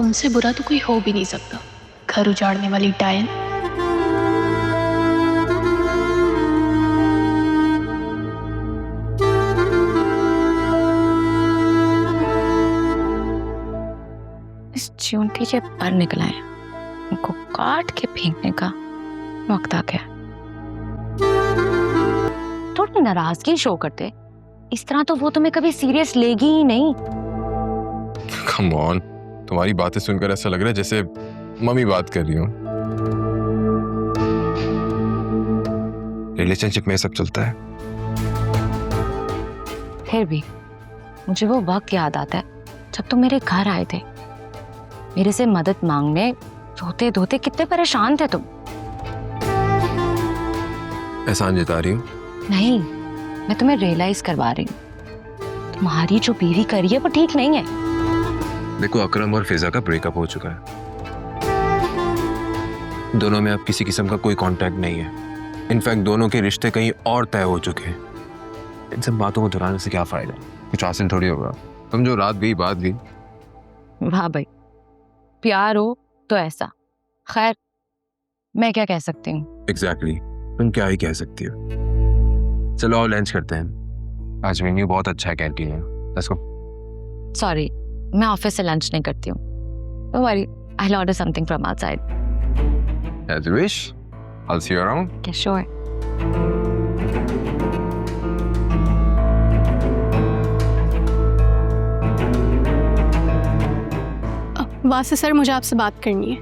तुमसे बुरा तो कोई हो भी नहीं सकता, घर उजाड़ने वाली डायन। इस च्यूंटी के पर निकला है, उनको काट के फेंकने का वक्त आ गया। थोड़ी नाराजगी शो करते, इस तरह तो वो तुम्हें कभी सीरियस लेगी ही नहीं। कम ऑन, तुम्हारी बातें सुनकर ऐसा लग रहा है जैसे मम्मी बात कर रही हो। रिलेशनशिप में सब चलता है। फिर भी मुझे वो वक्त याद आता है जब तुम मेरे घर आए थे, मेरे से मदद मांगने। रोते धोते कितने परेशान थे तुम। एहसान जता रही हो? नहीं, मैं तुम्हें रियलाइज करवा रही हूँ, तुम्हारी जो बीवी करी है वो ठीक नहीं है। देखो, अकरम और फिजा का ब्रेकअप हो चुका है। दोनों में अब किसी किस्म का कोई कांटेक्ट नहीं है। इनफैक्ट दोनों के रिश्ते कहीं और तय हो चुके हैं। इन सब बातों को दोहराने से क्या फायदा, कुछ हासिल थोड़ी होगा। तुम जो रात गई बात गई। वाह भाई, प्यार हो तो ऐसा। खैर, मैं क्या कह सकती हूँ। एग्जैक्टली, तुम क्या ही कह सकती हो। चलो आओ लंच करते हैं। आज मेन्यू बहुत अच्छा है कैंटीन में। Let's go. सॉरी, मैं ऑफिस से लंच नहीं करती हूँ। Don't worry, I will order something from outside. As you wish. I'll see you around. Okay, sure. वासे सर, मुझे आपसे बात करनी है।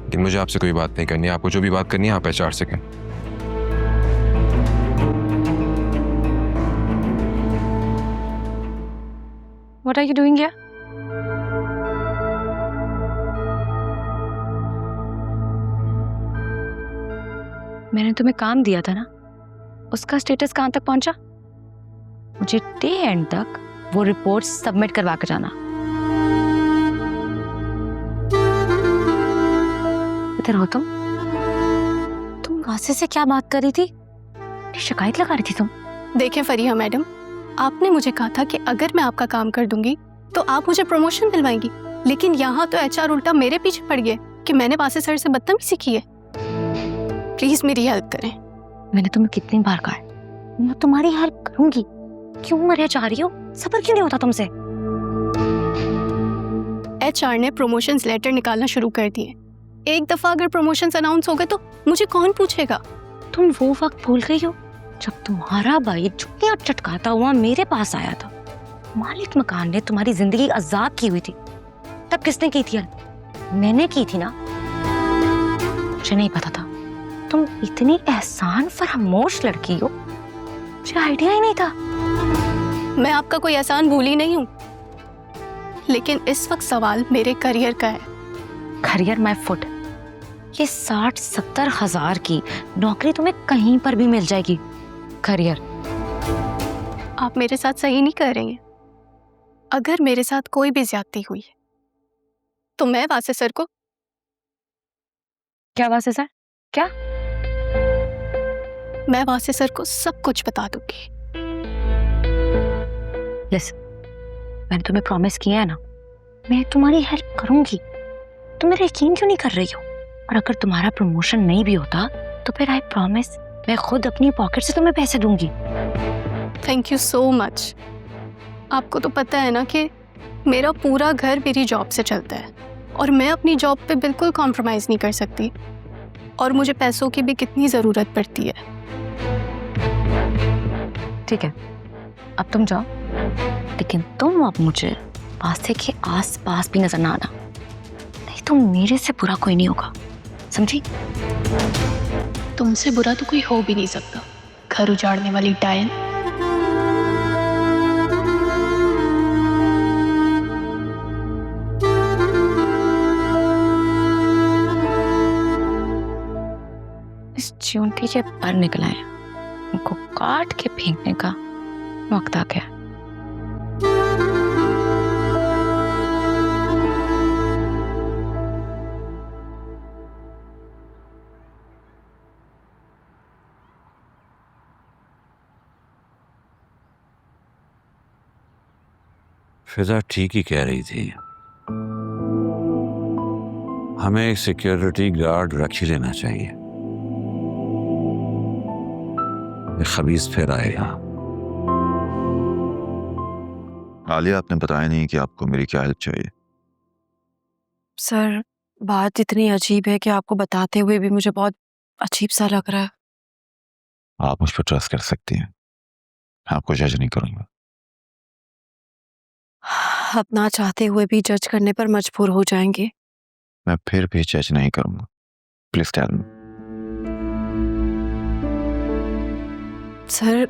लेकिन मुझे आपसे कोई बात नहीं करनी है। आपको जो भी बात करनी है आप HR से करें। What are you doing here? मैंने तुम्हें काम दिया था ना, उसका स्टेटस कहाँ तक पहुंचा? मुझे डे एंड तक वो रिपोर्ट सबमिट करवा के जाना। इधर हो तुम वासे से क्या बात कर रही थी? शिकायत लगा रही थी तुम? देखें फरीहा मैडम, आपने मुझे कहा था कि अगर मैं आपका काम कर दूंगी तो आप मुझे प्रमोशन दिलवाएंगी, लेकिन यहाँ तो HR उल्टा मेरे पीछे पड़ गए कि मैंने वासे सर से बदतमीजी की है। प्लीज मेरी हेल्प करें। मैंने तुम्हें कितनी बार कहा है, मैं तुम्हारी हेल्प करूंगी। क्यों मरे जा रही हो? सब्र क्यों नहीं होता तुमसे? HR ने प्रमोशंस लेटर निकालना शुरू कर दिए। एक दफा अगर प्रमोशंस अनाउंस हो गए तो मुझे कौन पूछेगा? तुम वो वक्त भूल गई हो जब तुम्हारा भाई जुतियां चटकाता हुआ मेरे पास आया था। मालिक मकान ने तुम्हारी जिंदगी आजाद की हुई थी। तब किसने की थी? मैंने की थी ना। मुझे नहीं पता था तुम इतनी एहसान फरामोश लड़की हो, मुझे आइडिया ही नहीं था। मैं आपका कोई एहसान भूली नहीं हूँ, लेकिन इस वक्त सवाल मेरे करियर का है। Career my foot. ये 60-70 हजार की नौकरी तुम्हें कहीं पर भी मिल जाएगी। करियर? आप मेरे साथ सही नहीं कर रही हैं। अगर मेरे साथ कोई भी ज्यादती हुई है तो मैं वासे सर को। क्या वासे सर? क्या? मैं वासे सर को सब कुछ बता दूंगी। लिसन, मैंने तुम्हें प्रॉमिस किया है ना, मैं तुम्हारी हेल्प करूंगी। तुम मेरा यकीन क्यों नहीं कर रही हो? और अगर तुम्हारा प्रमोशन नहीं भी होता तो फिर आई प्रॉमिस मैं खुद अपनी पॉकेट से तुम्हें पैसे दूंगी। Thank you so much. आपको तो पता है ना कि मेरा पूरा घर मेरी जॉब से चलता है और मैं अपनी जॉब पे बिल्कुल कॉम्प्रोमाइज नहीं कर सकती, और मुझे पैसों की भी कितनी ज़रूरत पड़ती है। ठीक है, अब तुम जाओ, लेकिन तुम अब मुझे वासे के आस पास भी नजर ना आना, नहीं तो मेरे से बुरा कोई नहीं होगा, समझी? तुमसे बुरा तो कोई हो भी नहीं सकता, घर उजाड़ने वाली डायन। इस च्यूंटी के पर निकला है, उनको काट के फेंकने का वक्त आ गया। फिजा ठीक ही कह रही थी। हमें सिक्योरिटी गार्ड रख ही लेना चाहिए। ये खबीस फिर आए यहाँ। आलिया, आपने बताया नहीं कि आपको मेरी क्या हेल्प चाहिए। सर, बात इतनी अजीब है कि आपको बताते हुए भी मुझे बहुत अजीब सा लग रहा है। आप मुझ पर ट्रस्ट कर सकती हैं, मैं आपको जज नहीं करूंगा। अब ना चाहते हुए भी जज करने पर मजबूर हो जाएंगे। मैं फिर भी जज नहीं करूंगा। Please tell me. सर,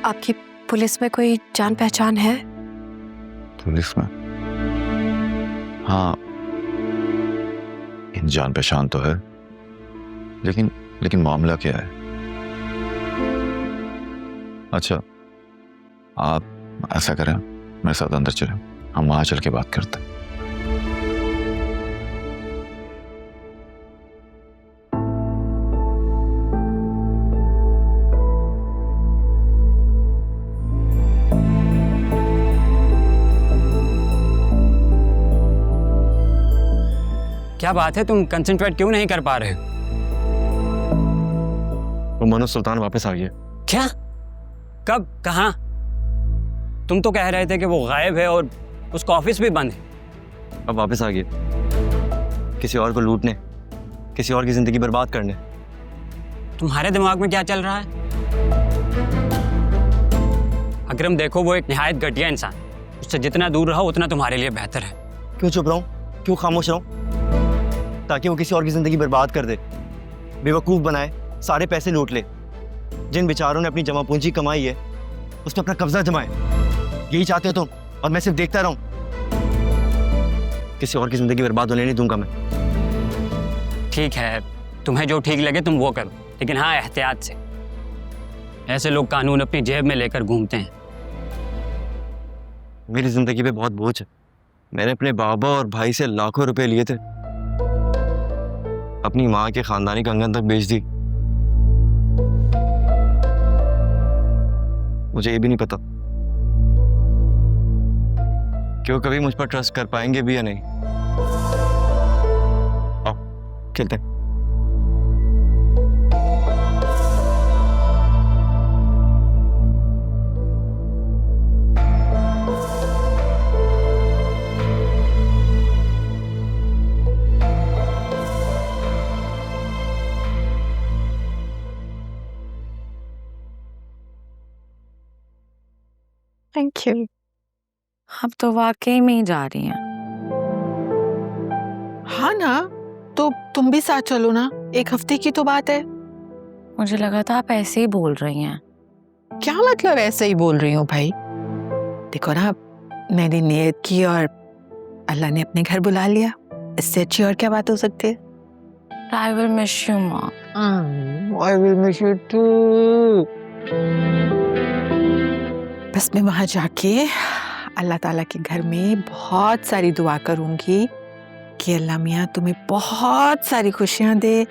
आपकी पुलिस में कोई जान पहचान है? पुलिस में? हाँ, इन जान पहचान तो है, लेकिन मामला क्या है? अच्छा, आप ऐसा करें, मेरे साथ अंदर चलें, हम वहां चल के बात करते हैं। क्या बात है, तुम कंसंट्रेट क्यों नहीं कर पा रहे? वो मनोज सुल्तान वापस आ गया। क्या? कब? कहाँ? तुम तो कह रहे थे कि वो गायब है और उसका ऑफिस भी बंद है। अब वापस आ गया, किसी और को लूटने, किसी और की जिंदगी बर्बाद करने। तुम्हारे दिमाग में क्या चल रहा है? अकरम, देखो वो एक निहायत घटिया इंसान, उससे जितना दूर रहो उतना तुम्हारे लिए बेहतर है। क्यों चुप रहूं, क्यों खामोश रहूं? ताकि वो किसी और की जिंदगी बर्बाद कर दे, बेवकूफ बनाए, सारे पैसे लूट ले। जिन बेचारों ने अपनी जमा पूंजी कमाई है उस पर अपना कब्जा जमाए। यही चाहते हो तुम, और मैं सिर्फ देखता रहूं? किसी और की जिंदगी बर्बाद होने नहीं दूंगा मैं। ठीक है, तुम्हें जो ठीक लगे तुम वो करो, लेकिन हाँ, एहतियात से। ऐसे लोग कानून अपनी जेब में लेकर घूमते हैं। मेरी जिंदगी पे बहुत बोझ है। मैंने अपने बाबा और भाई से लाखों रुपए लिए थे, अपनी माँ के खानदानी कंगन तक बेच दी। मुझे ये भी नहीं पता कि वो कभी मुझ पर ट्रस्ट कर पाएंगे भी या नहीं। आओ खेलते हैं। Thank you. अब तो वाकई में ही जा रही हैं। हाँ ना, तो तुम भी साथ चलो ना, एक हफ्ते की तो बात है। मुझे लगा था आप ऐसे ही बोल रही हैं। क्या मतलब ऐसे ही बोल रही हूँ भाई? देखो ना, मैंने नियत की और अल्लाह ने अपने घर बुला लिया, इससे अच्छी और क्या बात हो सकती है? I will miss you, Mom. I will miss you too. बस मैं वहां जाके अल्लाह ताला के घर में बहुत सारी दुआ करूंगी कि अल्लाह मियाँ तुम्हें बहुत सारी खुशियां दे,